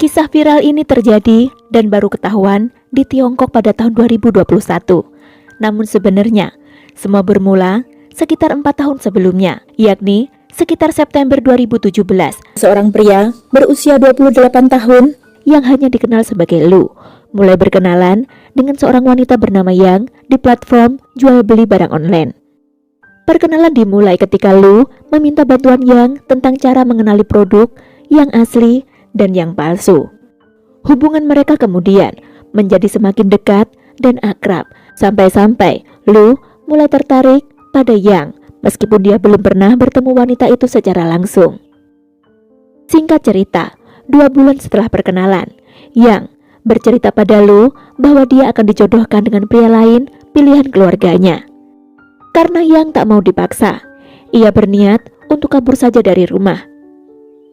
Kisah viral ini terjadi dan baru ketahuan di Tiongkok pada tahun 2021. Namun sebenarnya, semua bermula sekitar 4 tahun sebelumnya, yakni sekitar September 2017. Seorang pria berusia 28 tahun yang hanya dikenal sebagai Lu, mulai berkenalan dengan seorang wanita bernama Yang di platform jual beli barang online. Perkenalan dimulai ketika Lu meminta bantuan Yang tentang cara mengenali produk yang asli dan yang palsu. Hubungan mereka kemudian menjadi semakin dekat dan akrab, sampai-sampai Lu mulai tertarik pada Yang meskipun dia belum pernah bertemu wanita itu secara langsung. Singkat cerita, 2 bulan setelah perkenalan, Yang bercerita pada Lu bahwa dia akan dijodohkan dengan pria lain pilihan keluarganya. Karena Yang tak mau dipaksa, ia berniat untuk kabur saja dari rumah.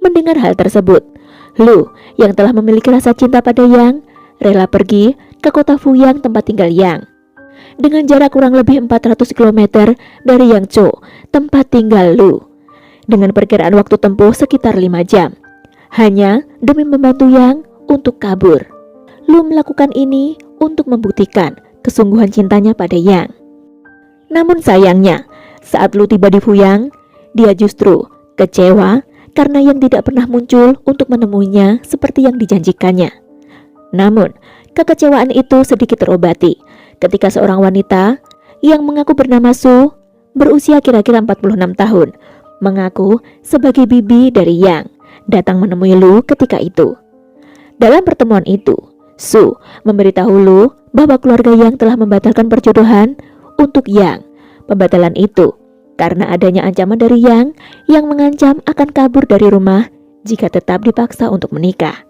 Mendengar hal tersebut, Lu yang telah memiliki rasa cinta pada Yang rela pergi ke kota Fuyang tempat tinggal Yang. Dengan jarak kurang lebih 400 km dari Yangzhou, tempat tinggal Lu, dengan perkiraan waktu tempuh sekitar 5 jam, hanya demi membantu Yang untuk kabur. Lu melakukan ini untuk membuktikan kesungguhan cintanya pada Yang. Namun sayangnya, saat Lu tiba di Fuyang, dia justru kecewa karena Yang tidak pernah muncul untuk menemuinya seperti yang dijanjikannya. Namun, kekecewaan itu sedikit terobati ketika seorang wanita yang mengaku bernama Su, berusia kira-kira 46 tahun, mengaku sebagai bibi dari Yang, datang menemui Lu ketika itu. Dalam pertemuan itu, Su memberitahu Lu bahwa keluarga Yang telah membatalkan perjodohan untuk Yang. Pembatalan itu karena adanya ancaman dari Yang mengancam akan kabur dari rumah jika tetap dipaksa untuk menikah.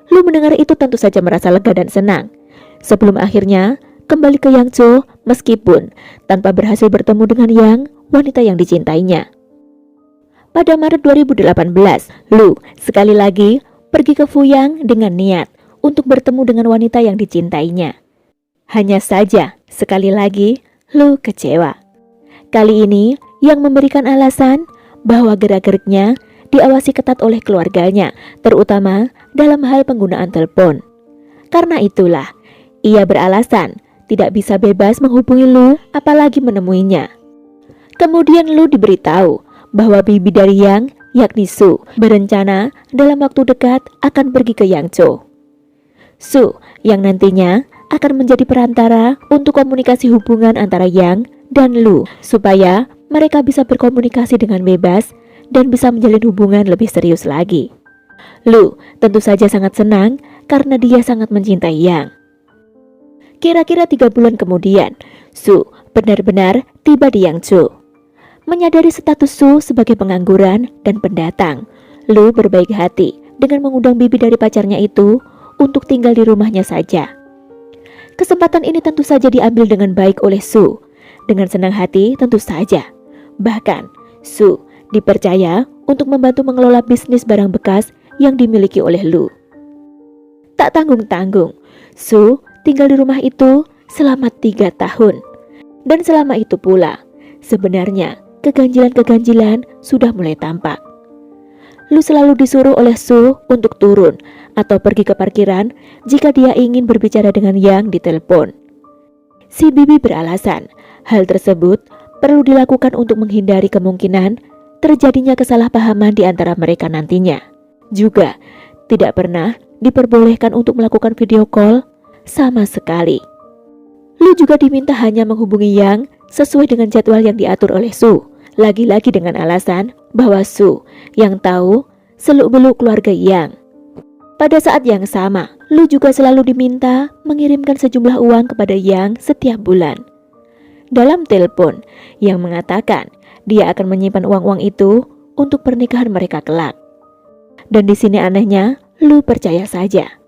Lu mendengar itu tentu saja merasa lega dan senang. Sebelum akhirnya kembali ke Yangzhou meskipun tanpa berhasil bertemu dengan Yang, wanita yang dicintainya. Pada Maret 2018, Lu sekali lagi pergi ke Fuyang dengan niat untuk bertemu dengan wanita yang dicintainya. Hanya saja, sekali lagi Lu kecewa. Kali ini Yang memberikan alasan bahwa gerak-geriknya diawasi ketat oleh keluarganya, terutama dalam hal penggunaan telepon. Karena itulah, ia beralasan tidak bisa bebas menghubungi Lu apalagi menemuinya. Kemudian Lu diberitahu bahwa bibi dari Yang, yakni Su, berencana dalam waktu dekat akan pergi ke Yangzhou. Su yang nantinya akan menjadi perantara untuk komunikasi hubungan antara Yang dan Lu supaya mereka bisa berkomunikasi dengan bebas dan bisa menjalin hubungan lebih serius lagi. Lu tentu saja sangat senang karena dia sangat mencintai Yang. Kira-kira 3 bulan kemudian, Su benar-benar tiba di Yangzhou. Menyadari status Su sebagai pengangguran dan pendatang, Lu berbaik hati dengan mengundang bibi dari pacarnya itu untuk tinggal di rumahnya saja. Kesempatan ini tentu saja diambil dengan baik oleh Su. Dengan senang hati tentu saja. Bahkan, Su dipercaya untuk membantu mengelola bisnis barang bekas yang dimiliki oleh Lu. Tak tanggung-tanggung, Su tinggal di rumah itu selama 3 tahun. Dan selama itu pula, sebenarnya keganjilan-keganjilan sudah mulai tampak. Lu selalu disuruh oleh Su untuk turun atau pergi ke parkiran jika dia ingin berbicara dengan Yang di telepon. Si bibi beralasan hal tersebut perlu dilakukan untuk menghindari kemungkinan terjadinya kesalahpahaman di antara mereka nantinya. Juga tidak pernah diperbolehkan untuk melakukan video call sama sekali. Lu juga diminta hanya menghubungi Yang sesuai dengan jadwal yang diatur oleh Su. Lagi-lagi dengan alasan bahwa Su yang tahu seluk-beluk keluarga Yang. Pada saat yang sama, Lu juga selalu diminta mengirimkan sejumlah uang kepada Yang setiap bulan. Dalam telepon, Yang mengatakan dia akan menyimpan uang-uang itu untuk pernikahan mereka kelak. Dan di sini anehnya, Lu percaya saja.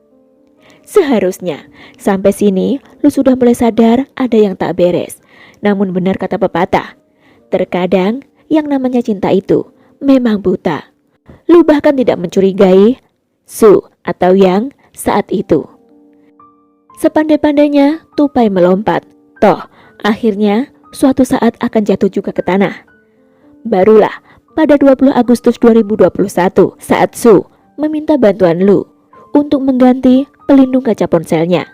Seharusnya sampai sini Lu sudah mulai sadar ada yang tak beres. Namun benar kata pepatah, terkadang yang namanya cinta itu memang buta. Lu bahkan tidak mencurigai Su atau Yang saat itu. Sepandai-pandainya tupai melompat, toh akhirnya suatu saat akan jatuh juga ke tanah. Barulah pada 20 Agustus 2021 saat Su meminta bantuan Lu untuk mengganti pelindung kaca ponselnya.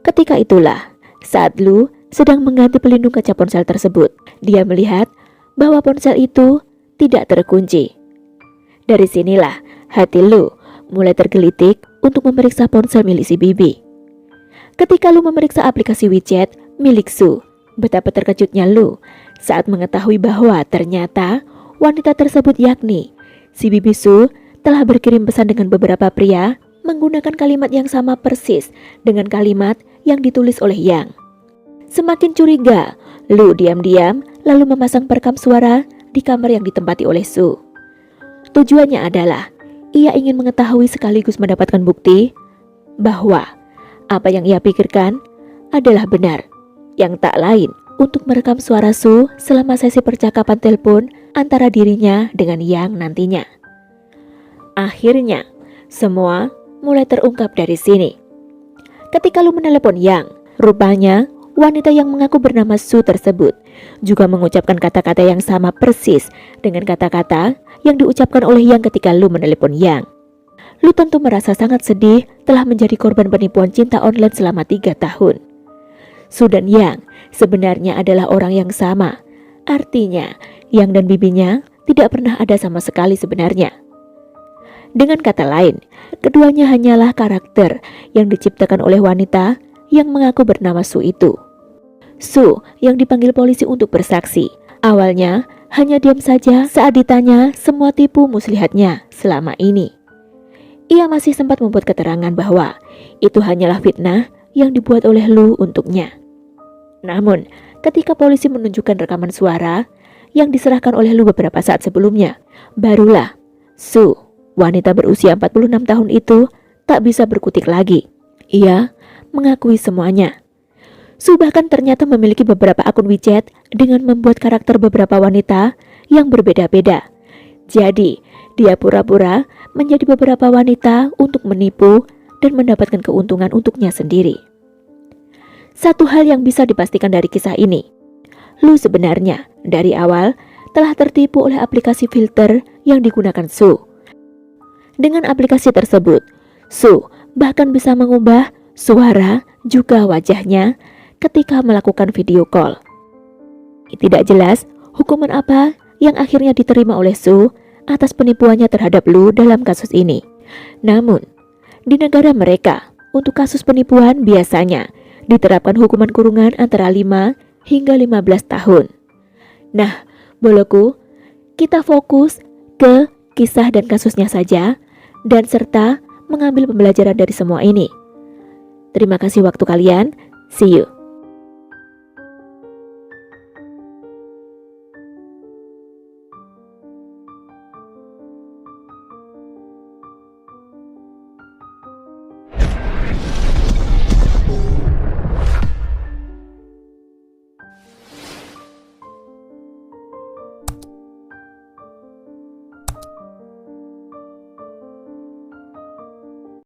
Ketika itulah, saat Lu sedang mengganti pelindung kaca ponsel tersebut, dia melihat bahwa ponsel itu tidak terkunci. Dari sinilah hati Lu mulai tergelitik untuk memeriksa ponsel milik si Bibi. Ketika Lu memeriksa aplikasi WeChat milik Su, betapa terkejutnya Lu saat mengetahui bahwa ternyata wanita tersebut, yakni si Bibi Su, telah berkirim pesan dengan beberapa pria menggunakan kalimat yang sama persis dengan kalimat yang ditulis oleh Yang. Semakin curiga, Lu diam-diam lalu memasang perekam suara di kamar yang ditempati oleh Su. Tujuannya adalah ia ingin mengetahui sekaligus mendapatkan bukti bahwa apa yang ia pikirkan adalah benar, yang tak lain untuk merekam suara Su selama sesi percakapan telepon antara dirinya dengan Yang nantinya. Akhirnya, semua mulai terungkap dari sini. Ketika Lu menelepon Yang, rupanya wanita yang mengaku bernama Su tersebut juga mengucapkan kata-kata yang sama persis dengan kata-kata yang diucapkan oleh Yang ketika Lu menelepon Yang. Lu tentu merasa sangat sedih telah menjadi korban penipuan cinta online selama 3 tahun. Su dan Yang sebenarnya adalah orang yang sama. Artinya, Yang dan bibinya tidak pernah ada sama sekali sebenarnya. Dengan kata lain, keduanya hanyalah karakter yang diciptakan oleh wanita yang mengaku bernama Su itu. Su yang dipanggil polisi untuk bersaksi, awalnya hanya diam saja saat ditanya semua tipu muslihatnya selama ini. Ia masih sempat membuat keterangan bahwa itu hanyalah fitnah yang dibuat oleh Lu untuknya. Namun, ketika polisi menunjukkan rekaman suara yang diserahkan oleh Lu beberapa saat sebelumnya, barulah Su, wanita berusia 46 tahun itu, tak bisa berkutik lagi. Ia mengakui semuanya. Su bahkan ternyata memiliki beberapa akun WeChat dengan membuat karakter beberapa wanita yang berbeda-beda. Jadi, dia pura-pura menjadi beberapa wanita untuk menipu dan mendapatkan keuntungan untuknya sendiri. Satu hal yang bisa dipastikan dari kisah ini, Lu sebenarnya dari awal telah tertipu oleh aplikasi filter yang digunakan Su. Dengan aplikasi tersebut, Su bahkan bisa mengubah suara juga wajahnya ketika melakukan video call. Tidak jelas hukuman apa yang akhirnya diterima oleh Su atas penipuannya terhadap Lu dalam kasus ini. Namun, di negara mereka, untuk kasus penipuan biasanya diterapkan hukuman kurungan antara 5 hingga 15 tahun. Nah, boloku, kita fokus ke kisah dan kasusnya saja, dan serta mengambil pembelajaran dari semua ini. Terima kasih waktu kalian. See you.